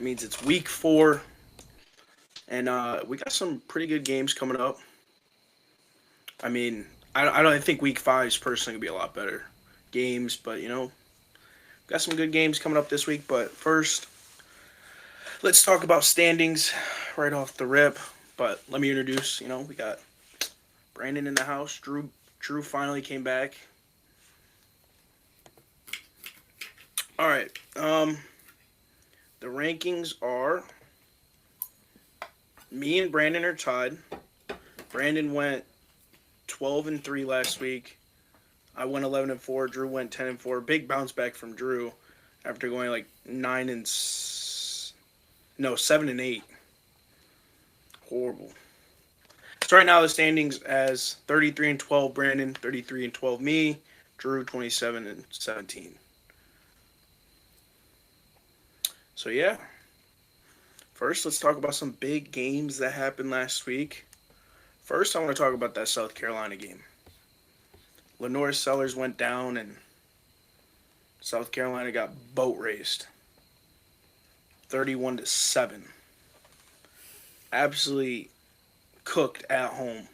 That means it's week 4, and we got some pretty good games coming up. I mean, I don't I think week 5 is personally gonna be a lot better games, but got some good games coming up this week. But first, let's talk about standings right off the rip. But let me introduce. We got Brandon in the house. Drew finally came back. All right. The rankings are me and Brandon are tied. Brandon went 12-3 last week. I went 11-4. Drew went 10-4. Big bounce back from Drew after going like 7-8. Horrible. So right now the standings as 33-12 Brandon, 33-12 me, Drew 27-17. So yeah. First, let's talk about some big games that happened last week. First, I want to talk about that South Carolina game. Lenore Sellers went down and South Carolina got boat raced. 31-7. Absolutely cooked at home.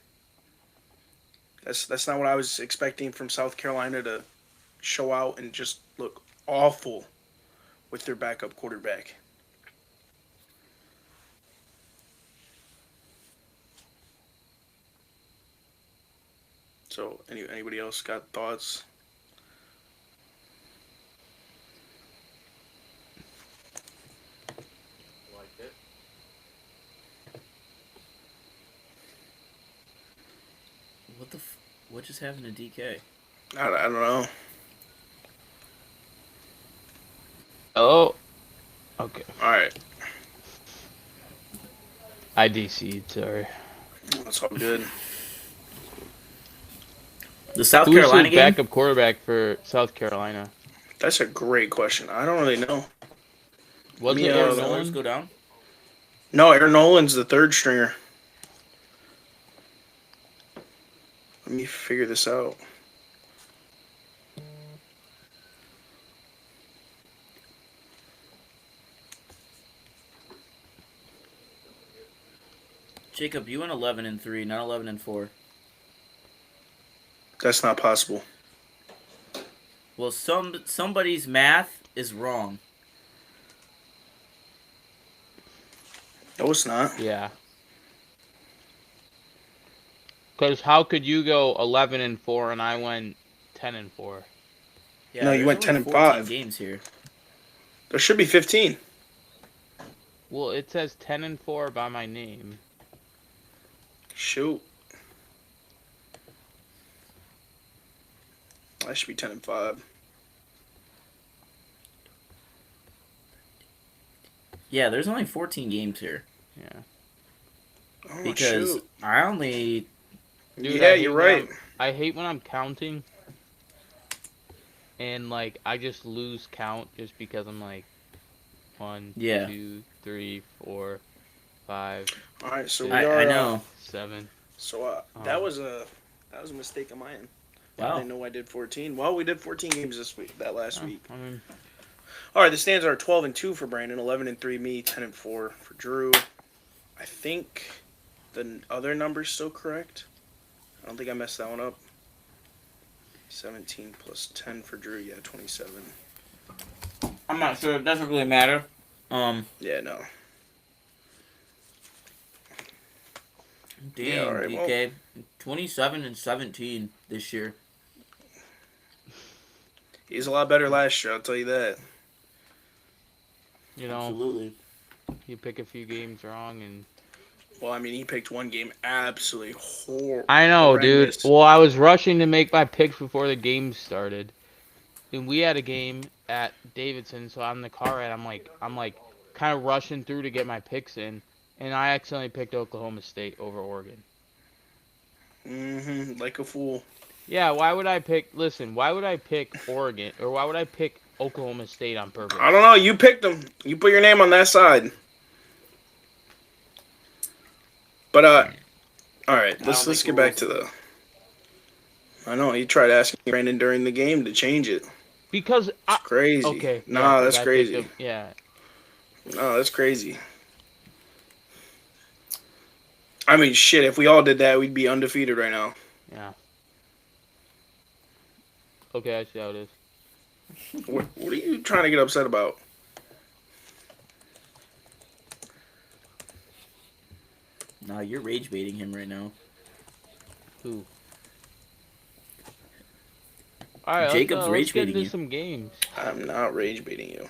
That's not what I was expecting from South Carolina to show out and just look awful with their backup quarterback. So, anybody else got thoughts? Liked it. What just happened to DK? I don't know. Oh, okay. All right, I DC'd, sorry. that's all good. The South Who's Carolina his game? backup quarterback for South Carolina? That's a great question. I don't really know. Was Me, it Did Aaron Sellers Nolan? go down? No, Aaron Nolan's the third stringer. Let me figure this out. Jacob, you went 11-3, not 11-4. That's not possible. Well, somebody's math is wrong. No, it's not. Yeah. Because how could you go 11-4 and I went 10-4? Yeah, No, you there's went only 14 10-5. games here. There should be 15. Well, it says 10-4 by my name. Shoot. I should be 10-5. Yeah, there's only 14 games here. Yeah. Oh, Because shoot. I only... Dude, Yeah, I hate you're when right. I hate when I'm counting and like I just lose count just because I'm like 1, Yeah. 2, 3, 4, 5, All right, so we I are. know. 7. So that was a mistake on my end. I Wow. didn't know I did 14. Well, we did 14 games this week. That last week. I mean, All right, the stands are 12-2 for Brandon, 11-3 me, 10-4 for Drew. I think the other number's still correct. I don't think I messed that one up. 17 plus 10 for Drew. Yeah, 27. I'm not sure. It doesn't really matter. Yeah, no. Dang, Yeah, all right, well- DK. 27-17 this year. He's a lot better last year, I'll tell you that. you know, Absolutely. you pick a few games wrong and Well, I mean, he picked one game absolutely horrible. I know, dude. Well, I was rushing to make my picks before the game started. And we had a game at Davidson, so I'm in the car ride. I'm like kind of rushing through to get my picks in, and I accidentally picked Oklahoma State over Oregon. Like a fool. Yeah, why would I pick Oregon, or why would I pick Oklahoma State on purpose? I don't know. You picked him. You put your name on that side. But all right. Let's get back to the. I know he tried asking Brandon during the game to change it. Because It's crazy. okay, Nah, yeah, that's 'cause I picked crazy. them- yeah, No, that's crazy. I mean, shit. If we all did that, we'd be undefeated right now. Yeah. Okay, I see how it is. What are you trying to get upset about? Nah, you're rage baiting him right now. Who? All right, Jacob's let's rage get baiting into you. some games. I'm not rage baiting you.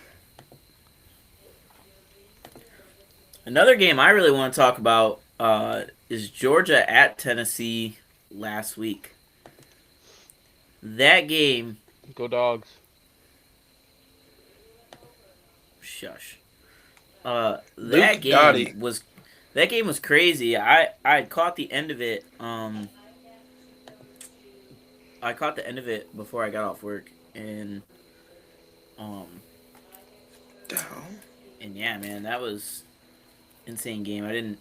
Another game I really want to talk about is Georgia at Tennessee last week. That game, Go Dogs. shush. Luke That Gotti. game was crazy. I caught the end of it. I caught the end of it before I got off work, and Down. and yeah, man, that was insane game. I didn't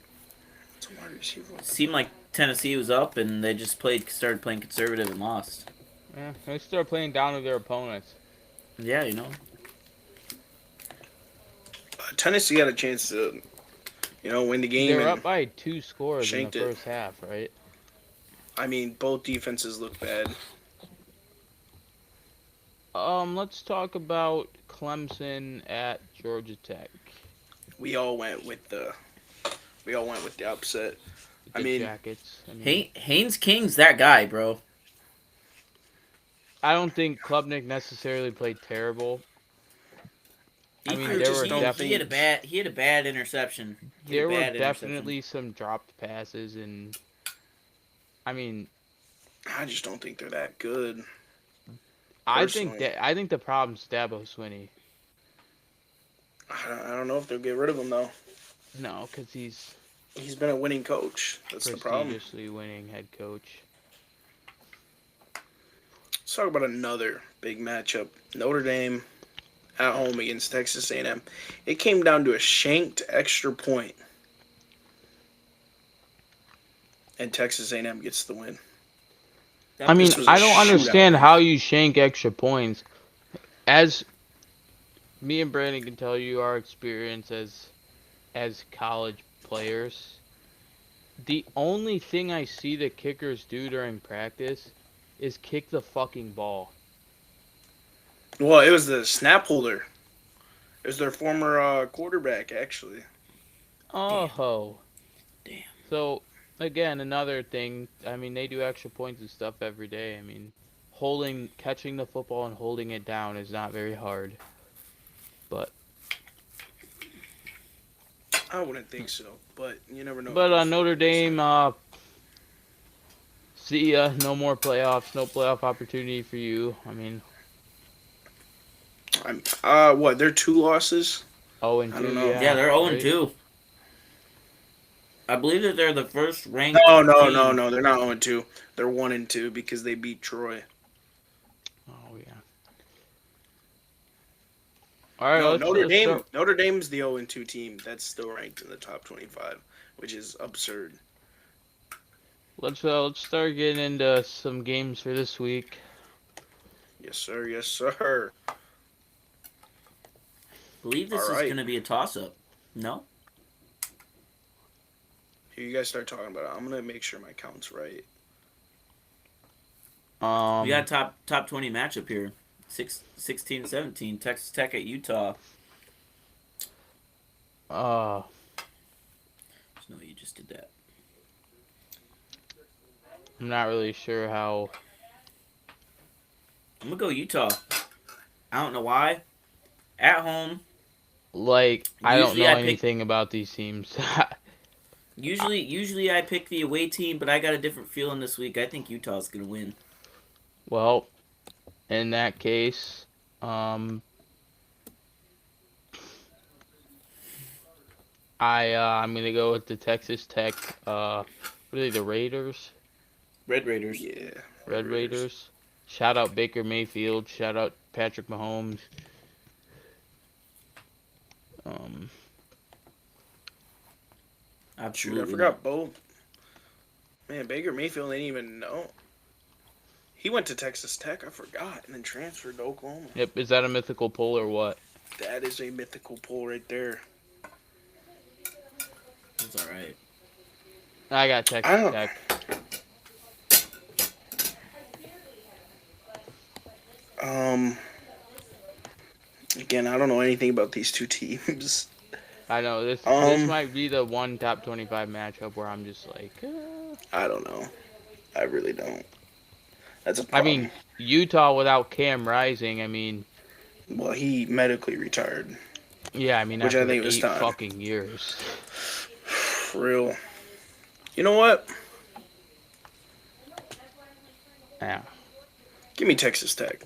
It's a wide receiver. seem like Tennessee was up, and they just started playing conservative and lost. Yeah, they start playing down to their opponents. Yeah, you know. Tennessee had a chance to, win the game. They're And, up by 2 scores in the shanked it. first half, right? I mean, both defenses look bad. Let's talk about Clemson at Georgia Tech. We all went with the upset. The I mean, Jackets. Haynes King's that guy, bro. I don't think Klubnik necessarily played terrible. I mean, there were he had a bad interception. There were definitely some dropped passes, and I mean, I just don't think they're that good. I think the problem's Dabo Swinney. I don't know if they'll get rid of him though. No, because he's He's been a winning coach. That's the problem. prestigiously winning head coach. Let's talk about another big matchup. Notre Dame at home against Texas A&M. It came down to a shanked extra point, and Texas A&M gets the win. I mean, This was a I don't shootout. understand how you shank extra points. As me and Brandon can tell you our experience as college players, the only thing I see the kickers do during practice is kick the fucking ball. Well, it was the snap holder. It was their former quarterback, actually. Oh. Damn. So, again, another thing, I mean, they do extra points and stuff every day. I mean, catching the football and holding it down is not very hard. But I wouldn't think so, but you never know. But Notre Dame, see ya. No more playoffs. No playoff opportunity for you. I mean, what? They're 2 losses. Oh, and I don't 2. know. Yeah, they're 0 right? 2. I believe that they're the first ranked. No. team. They're not 0-2. They're 1-2 because they beat Troy. Oh yeah. All right. No, let's Notre Dame. start- Notre Dame's the 0-2 team. That's still ranked in the top 25, which is absurd. Let's start getting into some games for this week. Yes, sir. Yes, sir. I believe this All is right. going to be a toss-up. No? Here, you guys start talking about it. I'm gonna make sure my count's right. We got top 20 matchup here. 16-17. Texas Tech at Utah. There's no way you just did that. I'm not really sure how. I'm going to go Utah. I don't know why. At home. Like, I don't know Usually I pick- anything about these teams. Usually I pick the away team, but I got a different feeling this week. I think Utah's going to win. Well, in that case, I'm gonna go with the Texas Tech. What are they? The Raiders. Red Raiders. Yeah. Red Raiders. Shout out Baker Mayfield. Shout out Patrick Mahomes. Shoot, Absolutely. I forgot both. Man, Baker Mayfield didn't even know. He went to Texas Tech. I forgot, and then transferred to Oklahoma. Yep. Is that a mythical pull or what? That is a mythical pull right there. That's all right. I got I Texas don't. Tech. Um. Again, I don't know anything about these two teams. I know this Um. might be the one top 25 matchup where I'm just like, I don't know. I really don't. That's a I mean, problem. Utah without Cam Rising. I mean, Well, he medically retired, yeah, I mean which I after think it was 8 time. fucking years. For real. You know what? Yeah. Give me Texas Tech.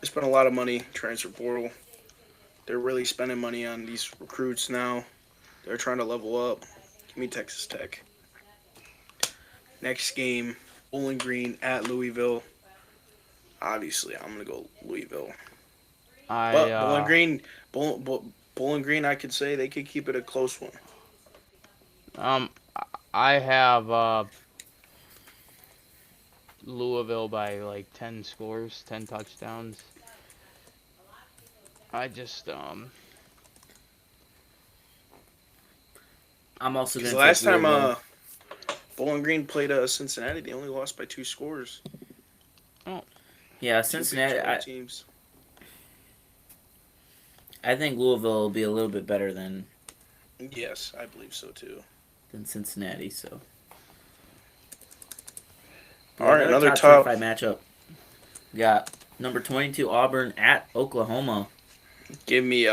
They spent a lot of money transfer portal. They're really spending money on these recruits now. They're trying to level up. Give me Texas Tech. Next game, Bowling Green at Louisville. Obviously, I'm gonna go Louisville. I But Bowling Green, I could say they could keep it a close one. um I have Louisville by like 10 scores, 10 touchdowns. I just I'm also Because gonna the take last time Louisville. Bowling Green played Cincinnati, they only lost by 2 scores. oh, Yeah, Two Big Cincinnati. 12 teams. I think Louisville will be a little bit better Yes, I believe so too. than Cincinnati. So, All yeah, right, another another top top. 25 matchup. We got number 22 Auburn at Oklahoma. Give me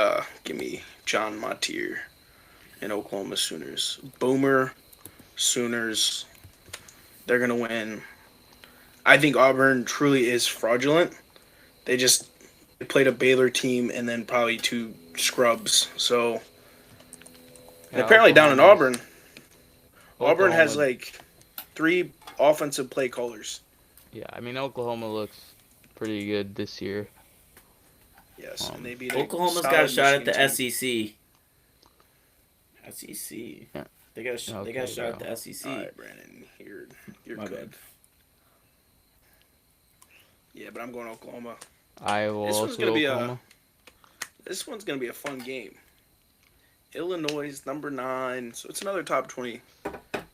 John Matier and Oklahoma Sooners. Boomer Sooners. They're gonna win. I think Auburn truly is fraudulent. They played a Baylor team and then probably two scrubs. So and yeah, apparently down in Oklahoma's Auburn, Auburn has Oklahoma. like 3 offensive play callers. Yeah, I mean Oklahoma looks pretty good this year. Yes, and Um, they beat a Oklahoma's got a solid shot at Michigan the team. SEC. SEC. yeah. They got a Okay, shot at bro. the All SEC. right, Brandon, you're My good. bad. Yeah, but I'm going Oklahoma. I will This one's also gonna go be a Oklahoma. this one's gonna be a fun game. Illinois number 9, so it's another top 20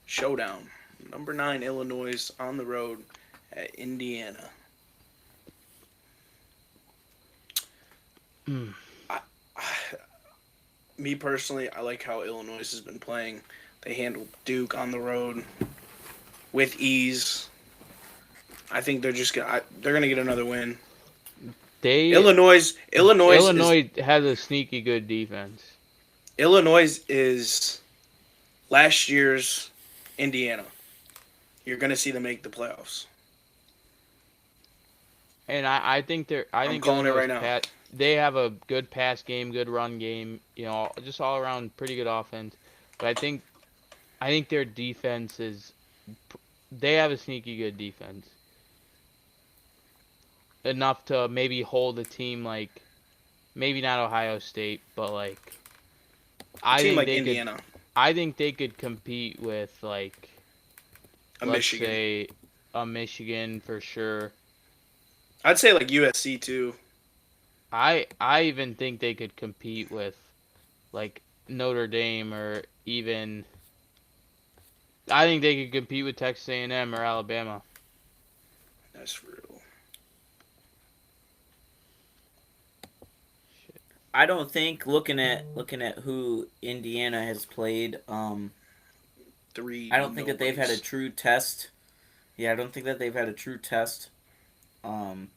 showdown. Number 9 Illinois on the road at Indiana. Mm. I, Me personally, I like how Illinois has been playing. They handled Duke on the road with ease. I think they're gonna get another win. They Illinois Illinois has a sneaky good defense. is last year's Indiana. You're gonna see them make the playoffs. And I think I I'm think calling it Illinois right now. they have a good pass game, good run game, just all around pretty good offense. But I think their defense they have a sneaky good defense. Enough to maybe hold a team like maybe not Ohio State, but like A I team think like they could Indiana, I think they could compete with like a let's Michigan. say a Michigan for sure. I'd say like USC too. I even think they could compete with like Notre Dame or even I think they could compete with Texas A&M or Alabama. That's real. I don't think looking at who Indiana has played. Three I don't think that they've had a nobodies. true test. Yeah, I don't think that they've had a true test. Um,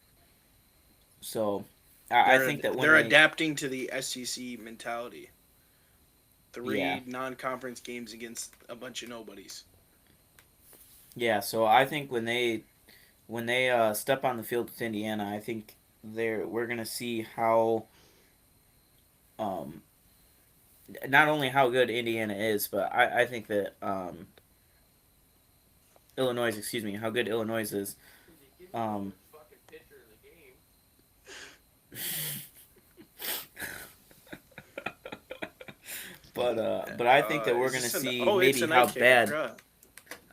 so I think that when They're they adapting to the SEC mentality. yeah 3 non-conference games against a bunch of nobodies. yeah so I think when they step on the field with Indiana, I think we're gonna see how um not only how good Indiana is, but I think that Illinois, excuse me, how good Illinois is. Um, but I think that we're Is gonna this an? see Oh, it's maybe a how night game. I bad. forgot.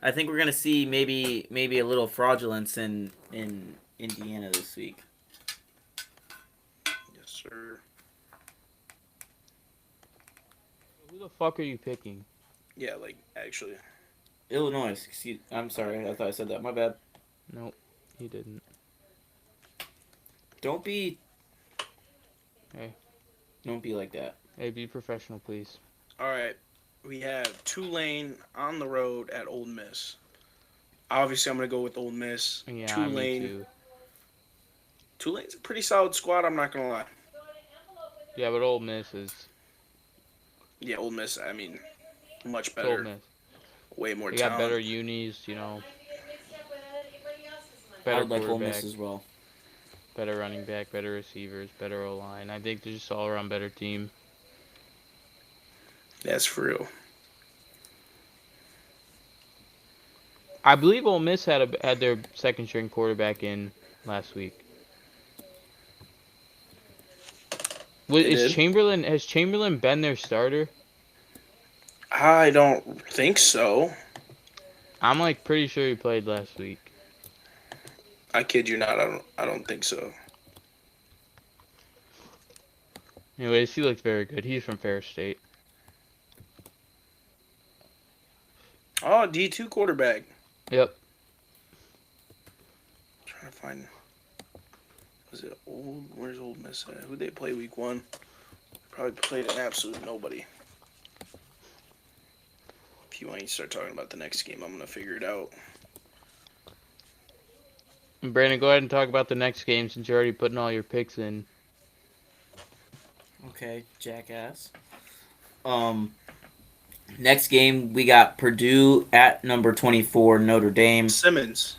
I think we're gonna see maybe a little fraudulence in Indiana this week. Yes, sir. Who the fuck are you picking? Yeah, like actually. Illinois. Excuse. I'm sorry. I thought I said that. My bad. Nope, he didn't. Don't be. Hey, Don't be like that. hey, be professional, please. All right, we have Tulane on the road at Old Miss. Obviously, I'm gonna go with Old Miss. Yeah, me Tulane. too. Tulane's a pretty solid squad. I'm not gonna lie. Yeah, but Ole Miss is Yeah, Old Miss. I mean, much it's Ole better. Miss. Way more They got talent. better unis, I better would like Ole quarterback, Miss as well. better running back, better receivers, better O line. I think they're just all around better team. That's for real. I believe Ole Miss had their second string quarterback in last week. They Is did. Chamberlain has Chamberlain been their starter? I don't think so. I'm like pretty sure he played last week. I kid you not. I don't think so. Anyways, he looks very good. He's from Fair State. Oh, D2 quarterback. Yep. Trying to find. Was it old? Where's Old Miss at? Who they play week 1? Probably played an absolute nobody. If you want to start talking about the next game, I'm gonna figure it out. And Brandon, go ahead and talk about the next game since you're already putting all your picks in. Okay, jackass. Next game we got Purdue at number 24 Notre Dame. Simmons.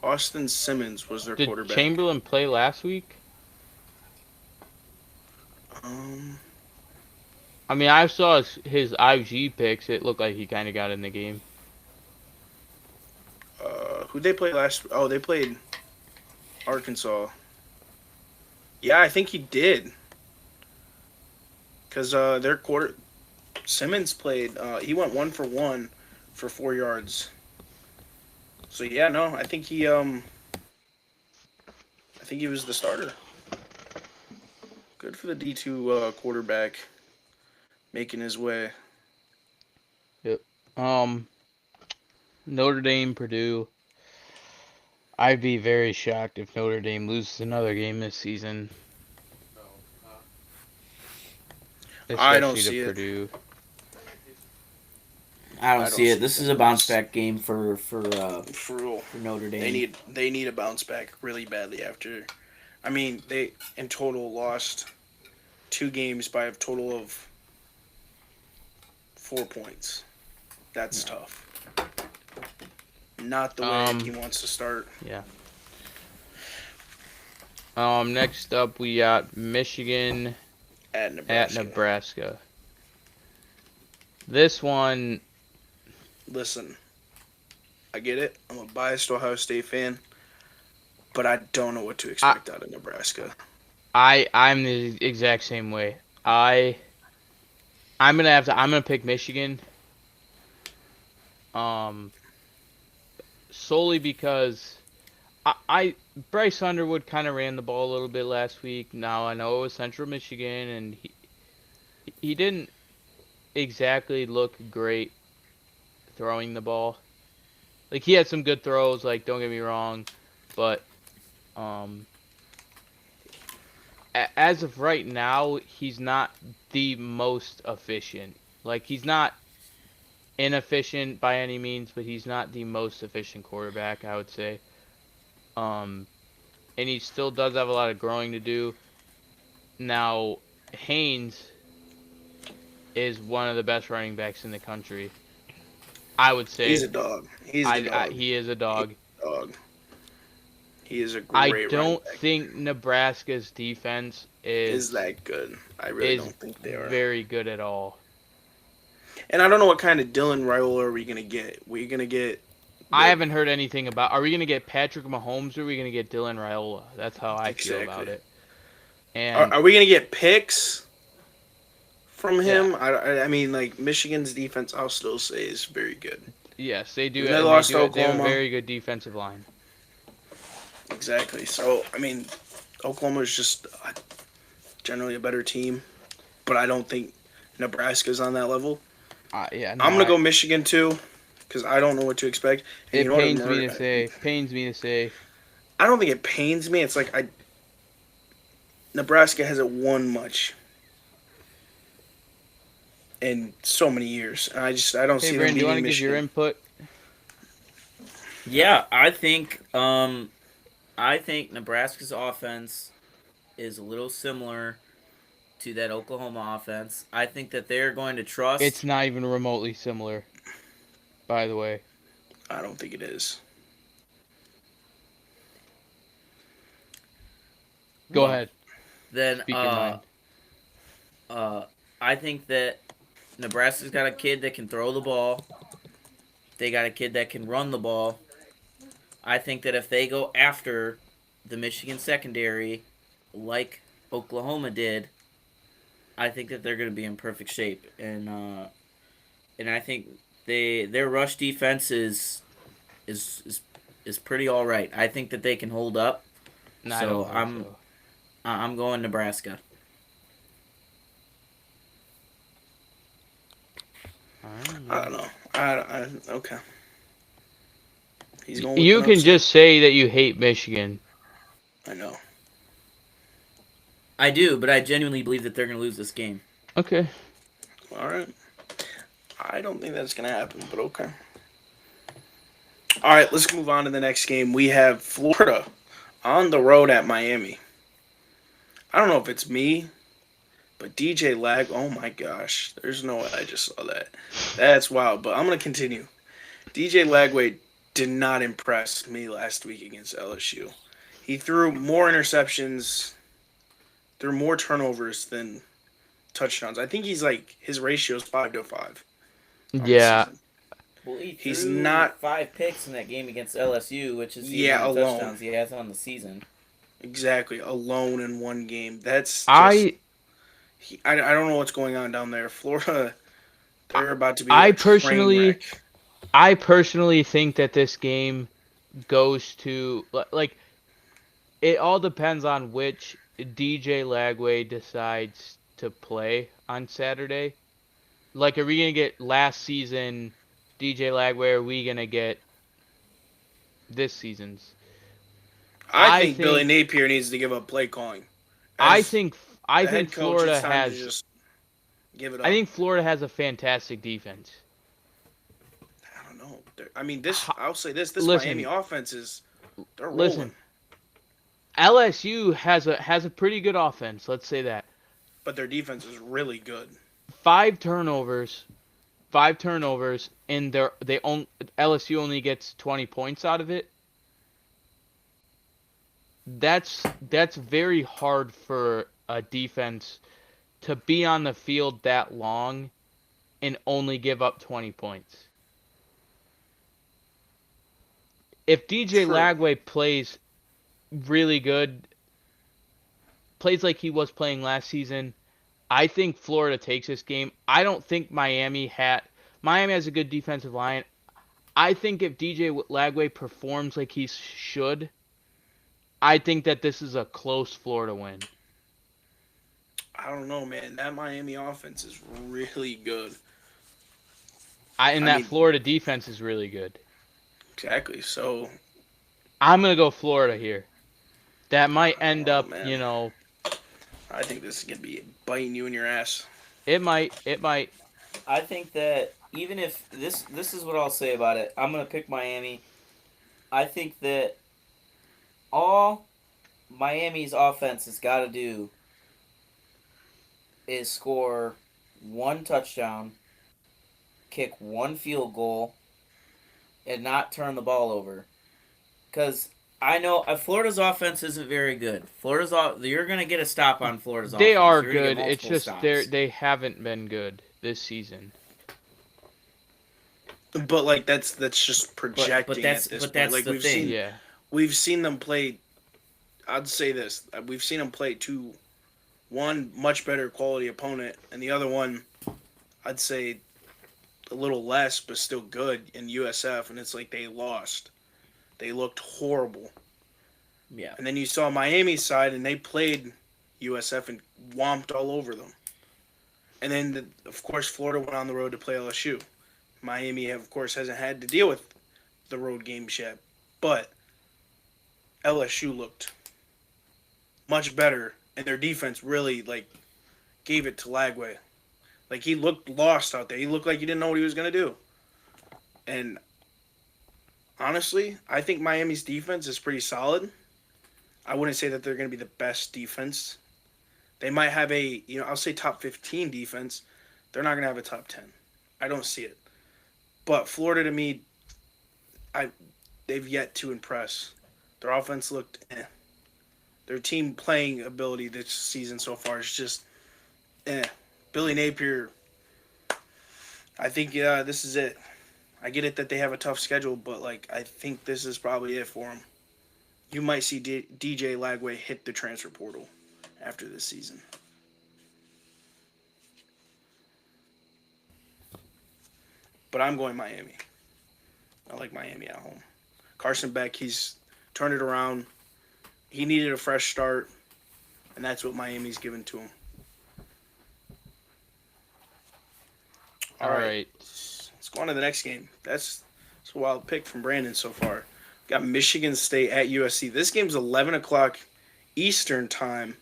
Austin Simmons was their Did quarterback. Chamberlain play last week? Um, I mean, I saw his IG picks. It looked like he kind of got in the game. who they play last? Oh, they played Arkansas. Yeah, I think he did. Cause their quarter Simmons played. He went 1 for 1 for 4 yards. So yeah, no, I think he was the starter. Good for the D2 quarterback making his way. Notre Dame, Purdue. I'd be very shocked if Notre Dame loses another game this season. I don't Especially see to it. Purdue. I don't see it. see This it. is a bounce back game for For real. Notre Dame. They need a bounce back really badly after. I mean, they in total lost 2 games by a total of 4 points. That's tough. Not the way he wants to start. Yeah. Next up we got Michigan At Nebraska. at Nebraska. This one, Listen, I get it. I'm a biased Ohio State fan, but I don't know what to expect out of Nebraska. I'm the exact same way. I'm gonna pick Michigan. Solely because Bryce Underwood kind of ran the ball a little bit last week. Now I know it was Central Michigan, and he didn't exactly look great throwing the ball. Like he had some good throws, like don't get me wrong, but as of right now, he's not the most efficient. Like he's not inefficient by any means, but he's not the most efficient quarterback, I would say. And he still does have a lot of growing to do. Now, Haynes is one of the best running backs in the country. I would say He's a dog. He's a dog. he is a dog. Dog. He is a I great don't running back. think Nebraska's defense Is that good? I really is don't think they are. very good at all. And I don't know what kind of Dylan Raiola are we gonna get. We're gonna get. I haven't heard anything about. Are we gonna get Patrick Mahomes or are we gonna get Dylan Raiola? That's how I feel about Exactly. it. And Are we gonna get picks from him? I mean, like Michigan's defense, I'll still say is very good. yes, they do. They and lost they have a Oklahoma. very good defensive line. Exactly. So I mean, Oklahoma is just generally a better team, but I don't think Nebraska's on that level. Yeah, no, I'm gonna go Michigan too, because I don't know what to expect. And it you know what? pains me to say. Pains me to say. I don't think it pains me. It's like Nebraska hasn't won much in so many years, and I don't Hey, see them Brandon, do you want beating to give your Michigan. input? Yeah, I think Nebraska's offense is a little similar to that Oklahoma offense. I think that they're going to It's trust. not even remotely similar, by the way. I don't think it is. Go Well, ahead. then Speak your mind. uh I think that Nebraska's got a kid that can throw the ball. They got a kid that can run the ball. I think that if they go after the Michigan secondary like Oklahoma did, I think that they're going to be in perfect shape, and I think their rush defense is is, is pretty all right. I think that they can hold up. No, I So don't think so. I'm going Nebraska. I don't know. Okay. He's going with You an can upset. just say that you hate Michigan. I know. I do, but I genuinely believe that they're going to lose this game. Okay. All right. I don't think that's gonna happen, but okay. All right, let's move on to the next game. We have Florida on the road at Miami. I don't know if it's me, but DJ Lag. Oh my gosh, there's no way I just saw that. That's wild. But I'm gonna continue. DJ Lagway did not impress me last week against LSU. He threw more interceptions, threw more turnovers than touchdowns. I think his ratio is 5-5 on the Yeah. season. Well, he He's threw not 5 picks in that game against LSU, which is the Yeah, amount of alone. touchdowns he has on the season. exactly alone in one game. That's just I I don't know what's going on down there. Florida, they're about to be I a train personally wreck. I personally think that this game goes to like it all depends on which DJ Lagway decides to play on Saturday. Like, are we gonna get last season DJ Lagway? Or are we gonna get this season's? I I think Billy think Napier needs to give up play calling. I As think I the think head coach, it's Florida time to has just give it I up. think Florida has a fantastic defense. I don't know. I mean, Ho- I'll say this: this Miami Listen, offense they're rolling, listen. LSU has a pretty good offense. Let's say that. but their defense is really good. Five turnovers, five turnovers, and LSU only gets 20 points out of it. That's very hard for a defense to be on the field that long and only give up 20 points. If DJ True. Lagway plays really good, plays like he was playing last season, I think Florida takes this game. I don't think Miami has a good defensive line. I think if DJ Lagway performs like he should, I think that this is a close Florida win. I don't know, man. That Miami offense is really good. And I that mean, Florida defense is really good. exactly. So, I'm gonna go Florida here. That might end oh up, man, I think this is gonna be biting you in your ass. it might. I think that even if this is what I'll say about it. I'm going to pick Miami. I think that all Miami's offense has got to do is score one touchdown, kick one field goal, and not turn the ball over. Because I know Florida's offense isn't very good. You're going to get a stop on Florida's They offense. are You're going to get good. It's multiple just stops. they haven't been good this season. But like that's just projecting that's at this but point. that's Like the thing. Yeah. we've seen them play. I'd say this: we've seen them play one much better quality opponent, and the other one, I'd say, a little less but still good in USF, and it's like they lost. They looked horrible, Yeah. and then you saw Miami's side, and they played USF and whomped all over them. And then, of course, Florida went on the road to play LSU. Miami, of course, hasn't had to deal with the road games yet. But LSU looked much better, and their defense really, gave it to Lagway. Like, he looked lost out there. He looked like he didn't know what he was going to do. And honestly, I think Miami's defense is pretty solid. I wouldn't say that they're going to be the best defense. They might have I'll say top 15 defense. They're not going to have a top 10. I don't see it. But Florida, to me, they've yet to impress. Their offense looked eh. Their team playing ability this season so far is just eh. Billy Napier, I think this is it. I get it that they have a tough schedule, but I think this is probably it for them. You might see DJ Lagway hit the transfer portal after this season. But I'm going Miami. I like Miami at home. Carson Beck, he's turned it around. He needed a fresh start, and that's what Miami's given to him. All right. Let's go on to the next game. That's a wild pick from Brandon so far. Got Michigan State at USC. This game's 11 o'clock Eastern time.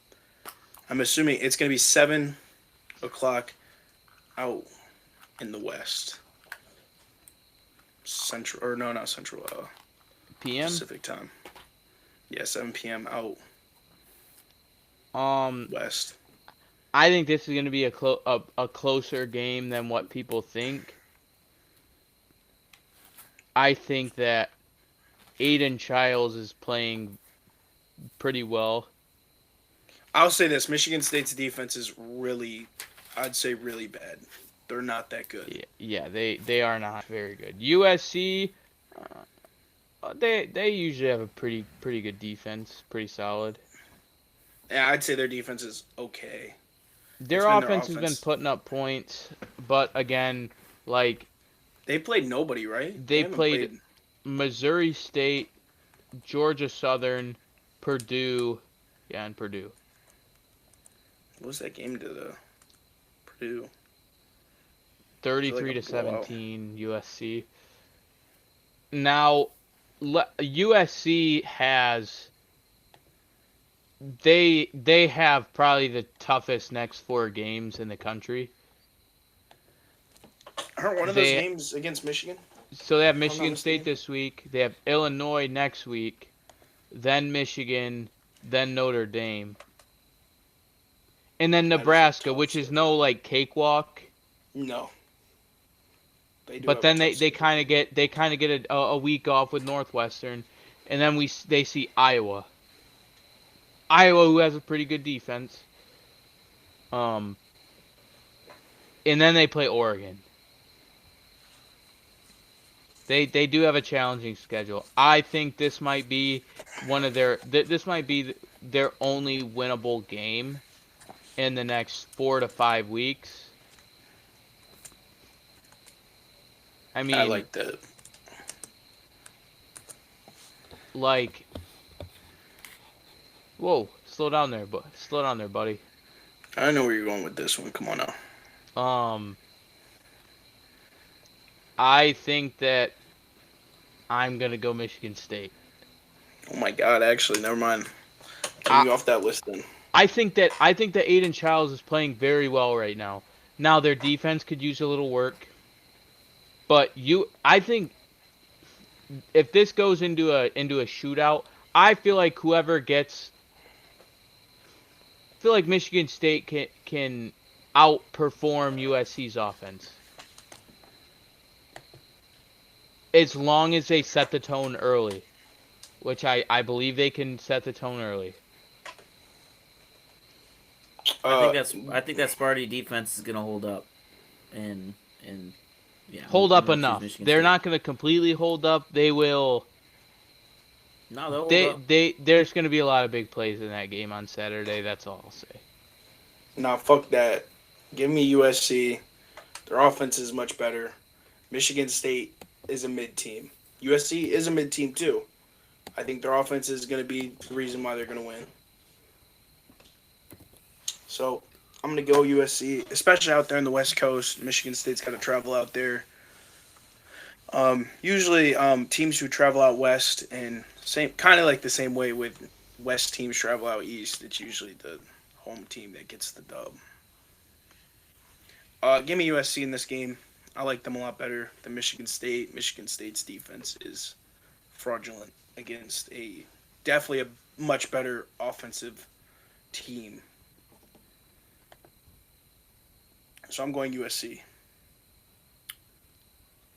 I'm assuming it's going to be 7 o'clock out in the West. Central, or no, not Central. PM? Pacific time. Yeah, 7 p.m. out West. I think this is going to be a closer game than what people think. I think that Aiden Childs is playing pretty well. I'll say this. Michigan State's defense is really, I'd say really bad. They're not that good. Yeah, they are not very good. USC, they usually have a pretty good defense, pretty solid. Yeah, I'd say their defense is okay. Their offense has been putting up points, but again, they played nobody, right? They played Missouri State, Georgia Southern, Purdue, and Purdue. What was that game to the Purdue? 33-17 USC. Now, USC has they have probably the toughest next 4 games in the country. Aren't one of those games against Michigan? So they have Michigan State this week. They have Illinois next week, then Michigan, then Notre Dame, and then Nebraska, which is no cakewalk. No. But then they kind of get a week off with Northwestern, and then they see Iowa. Iowa, who has a pretty good defense. And then they play Oregon. They do have a challenging schedule. I think this might be their only winnable game in the next 4 to 5 weeks. I mean, I like that. Whoa, slow down there, buddy. I know where you're going with this one. Come on now. I think that I'm gonna go Michigan State. Oh my God! Actually, never mind. Take me off that list then. I think that Aiden Childs is playing very well right now. Now their defense could use a little work, but I think if this goes into a shootout, I feel like Michigan State can outperform USC's offense. As long as they set the tone early, which I believe they can set the tone early. I think that Sparty defense is gonna hold up, and yeah, hold up enough. They're not gonna completely hold up. They will. No, they'll hold up. There's gonna be a lot of big plays in that game on Saturday. That's all I'll say. Nah, fuck that. Give me USC. Their offense is much better. Michigan State is a mid-team. USC is a mid-team too. I think their offense is going to be the reason why they're going to win. So, I'm gonna go USC, especially out there in the West Coast. Michigan State's got to travel out there. Usually, teams who travel out west and same kind of like the same way with West teams travel out east. It's usually the home team that gets the dub. Give me USC in this game. I like them a lot better than Michigan State. Michigan State's defense is fraudulent against a definitely a much better offensive team. So I'm going USC.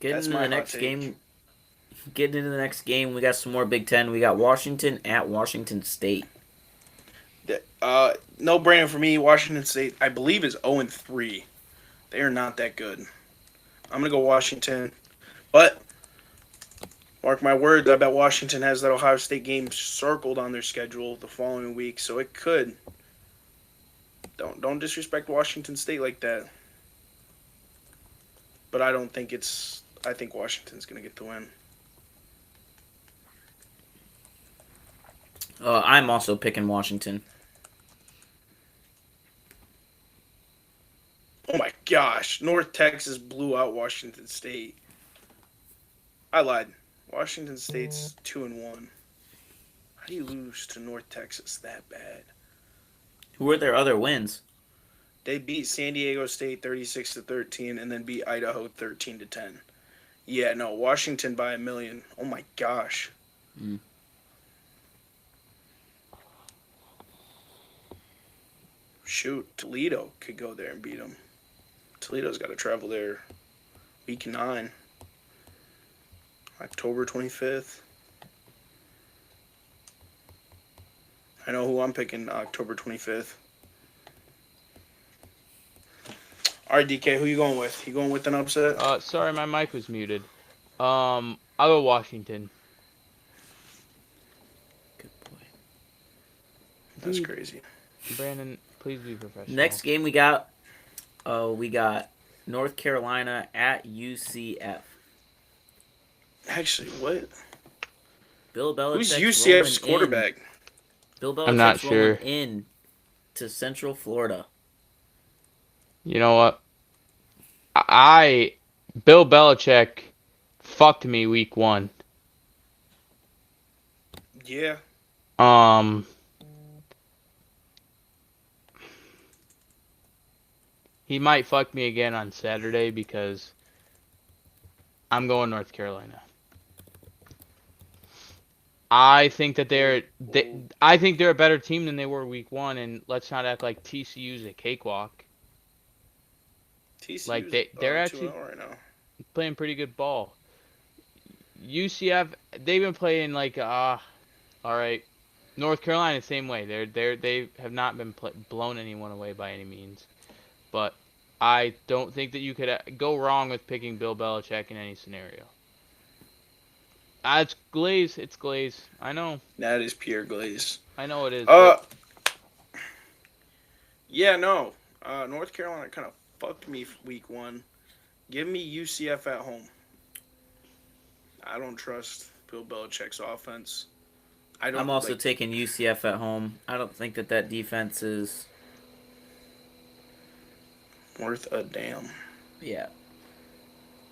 Getting That's into my the hot next take. game. Getting into the next game, we got some more Big Ten. We got Washington at Washington State. No brainer for me. Washington State, I believe, is 0-3. They are not that good. I'm gonna go Washington, but mark my words. I bet Washington has that Ohio State game circled on their schedule the following week, so it could. Don't disrespect Washington State like that. But I don't think it's. I think Washington's gonna get the win. I'm also picking Washington. Oh my gosh, North Texas blew out Washington State. I lied. Washington State's 2-1. How do you lose to North Texas that bad? Who were their other wins? They beat San Diego State 36-13 and then beat Idaho 13-10. Yeah, no, Washington by a million. Oh my gosh. Mm. Shoot, Toledo could go there and beat them. Toledo's got to travel there week 9, October 25th. I know who I'm picking October 25th. All right, DK, who you going with? You going with an upset? Sorry, my mic was muted. I'll go Washington. Good boy. That's crazy. Brandon, please be professional. Next game we got North Carolina at UCF. Actually, what? Bill Belichick. Who's UCF's quarterback? Bill Belichick's I'm not sure. rolling in to Central Florida. You know what? Bill Belichick fucked me week 1. Yeah. He might fuck me again on Saturday because I'm going North Carolina. I think that I think they're a better team than they were week 1, and let's not act like TCU's a cakewalk. TCU's Like they're actually 2-0 right now. playing pretty good ball. UCF, they've been playing like all right. North Carolina same way. They have not been blown anyone away by any means. But I don't think that you could go wrong with picking Bill Belichick in any scenario. It's Glaze. It's Glaze. I know. That is pure glaze. I know it is. Yeah, no. North Carolina kind of fucked me week 1. Give me UCF at home. I don't trust Bill Belichick's offense. I'm also taking UCF at home. I don't think that defense is worth a damn. Yeah.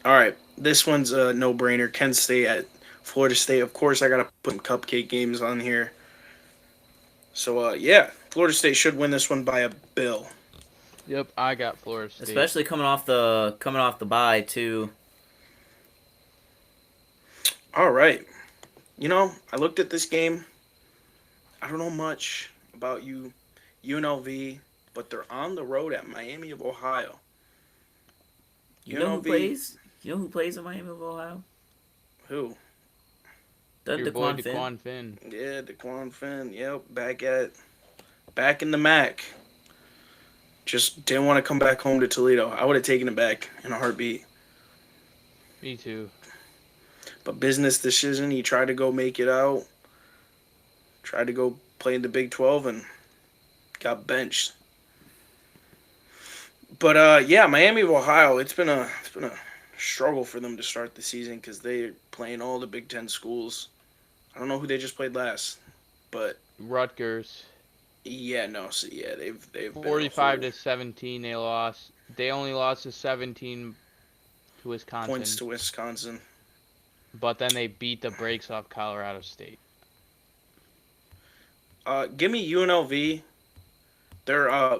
All right, this one's a no-brainer. Kent State at Florida State. Of course, I got to put some cupcake games on here. So, yeah, Florida State should win this one by a bill. Yep, I got Florida State. Especially coming off the bye too. All right. You know, I looked at this game. I don't know much about UNLV, but they're on the road at Miami of Ohio. You know who plays? You know who plays in Miami of Ohio? Who? Your boy DeQuan Finn. Yeah, DeQuan Finn. Yep, back in the MAC. Just didn't want to come back home to Toledo. I would have taken it back in a heartbeat. Me too. But business decision, he tried to go make it out. Tried to go play in the Big 12 and got benched. But yeah, Miami of Ohio, it's been a struggle for them to start the season because they're playing all the Big Ten schools. I don't know who they just played last, but Rutgers. Yeah, no, so yeah, they've been a 45 whole to 17 they lost. They only lost to 17 to points Wisconsin, to Wisconsin. but then they beat the brakes off Colorado State. Give me UNLV. Their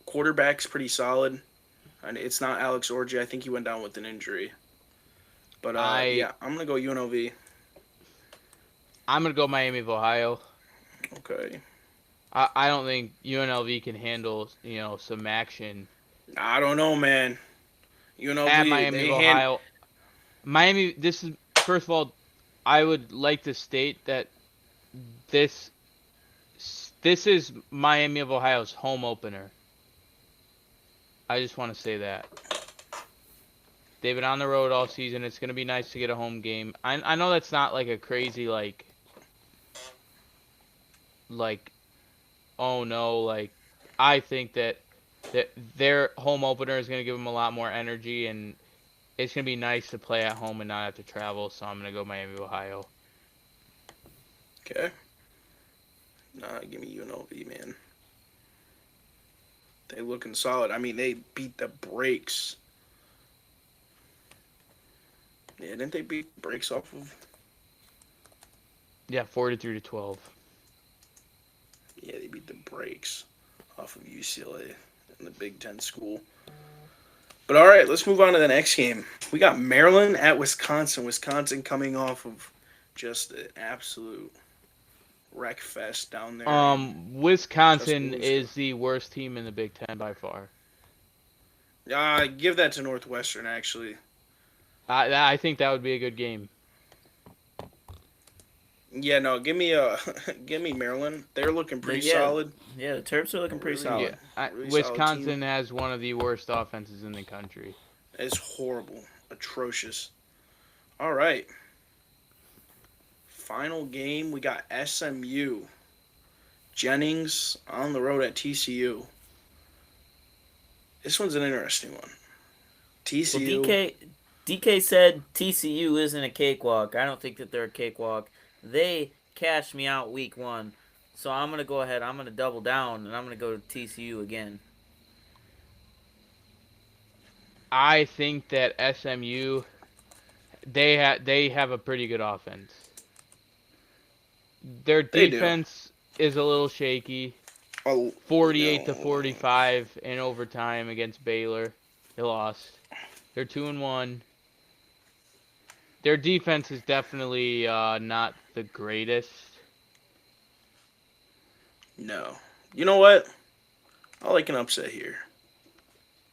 quarterback's pretty solid, and it's not Alex Orji. I think he went down with an injury. But I yeah, I'm gonna go UNLV. I'm gonna go Miami of Ohio. Okay. I don't think UNLV can handle some action I don't know, man. at UNLV Miami of they hand. Ohio. Miami. This is first of all, I would like to state that this this is Miami of Ohio's home opener. I just want to say that. They've been on the road all season. It's going to be nice to get a home game. I know that's not like a crazy like oh no, like I think that their home opener is going to give them a lot more energy, and it's going to be nice to play at home and not have to travel. So I'm going to go Miami, Ohio. Okay. Nah, give me UNLV, man. They looking solid. I mean, they beat the brakes. Yeah, didn't they beat the brakes off of? Yeah, 43 to 12. Yeah, they beat the brakes off of UCLA in the Big Ten school. But all right, let's move on to the next game. We got Maryland at Wisconsin. Wisconsin coming off of just an absolute wreck fest down there in Wisconsin Tuscaloosa. is the worst team in the Big Ten by far. Give that to Northwestern, actually. I think that would be a good game. Yeah, no, give me Maryland. They're looking pretty Yeah. solid. Yeah, the Terps are looking pretty Really? solid. Yeah, Really solid Wisconsin team. has one of the worst offenses in the country. It's horrible, atrocious. All right. Final game, we got SMU. Jennings on the road at TCU. This one's an interesting one. Well, TCU. DK said TCU isn't a cakewalk. I don't think that they're a cakewalk. They cashed me out week 1. So I'm going to go ahead. I'm going to double down, and I'm going to go to TCU again. I think that SMU they have a pretty good offense. Their They do. defense is a little shaky. Oh, 48 to no. 45 in overtime against Baylor. They lost. They're 2-1. Their defense is definitely not the greatest. No. You know what? I like an upset here.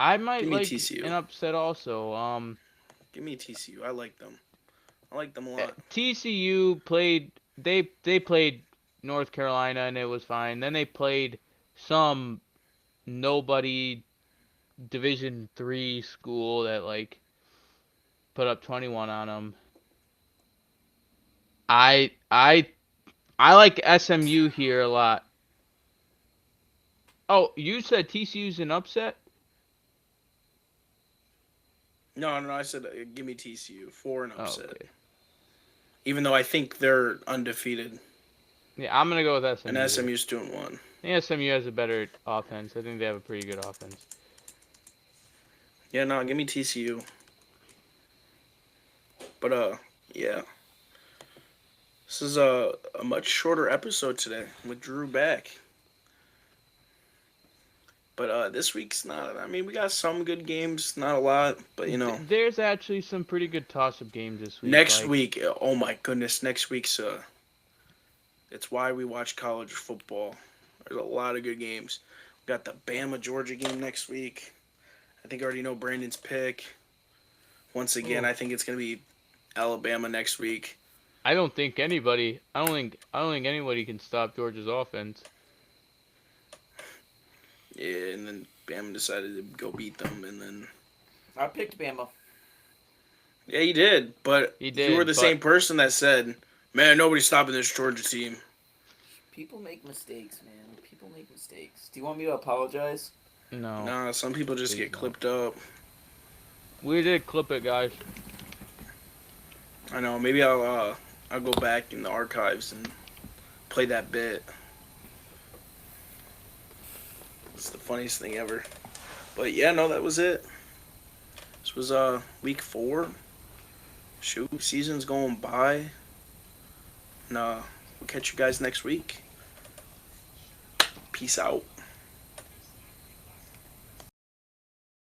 I might Give me like TCU. an upset also. Give me TCU. I like them. I like them a lot. TCU played they played North Carolina and it was fine. Then they played some nobody Division 3 school that put up 21 on them. I like SMU here a lot. Oh, you said TCU's an upset? No, I said give me TCU for an Oh, upset. okay. Even though I think they're undefeated. Yeah, I'm gonna go with SMU. And SMU's 2-1. I think SMU has a better offense. I think they have a pretty good offense. Yeah, no, give me TCU. But yeah. This is a much shorter episode today with Drew back. But this week's not. I mean, we got some good games, not a lot, but you know. There's actually some pretty good toss-up games this week. Next week, oh my goodness, next week's it's why we watch college football. There's a lot of good games. We got the Bama Georgia game next week. I think I already know Brandon's pick. Once again, I think it's gonna be Alabama next week. I don't think anybody can stop Georgia's offense. Yeah, and then Bama decided to go beat them, and then I picked Bama. yeah, he did. But He did, you were the but- same person that said, "Man, nobody's stopping this Georgia team." People make mistakes, man. People make mistakes. Do you want me to apologize? No. Nah, some people just Please get don't. clipped up. We did clip it, guys. I know. Maybe I'll go back in the archives and play that bit. It's the funniest thing ever. But yeah, no, that was it. This was week 4. Shoot, season's going by. And we'll catch you guys next week. Peace out.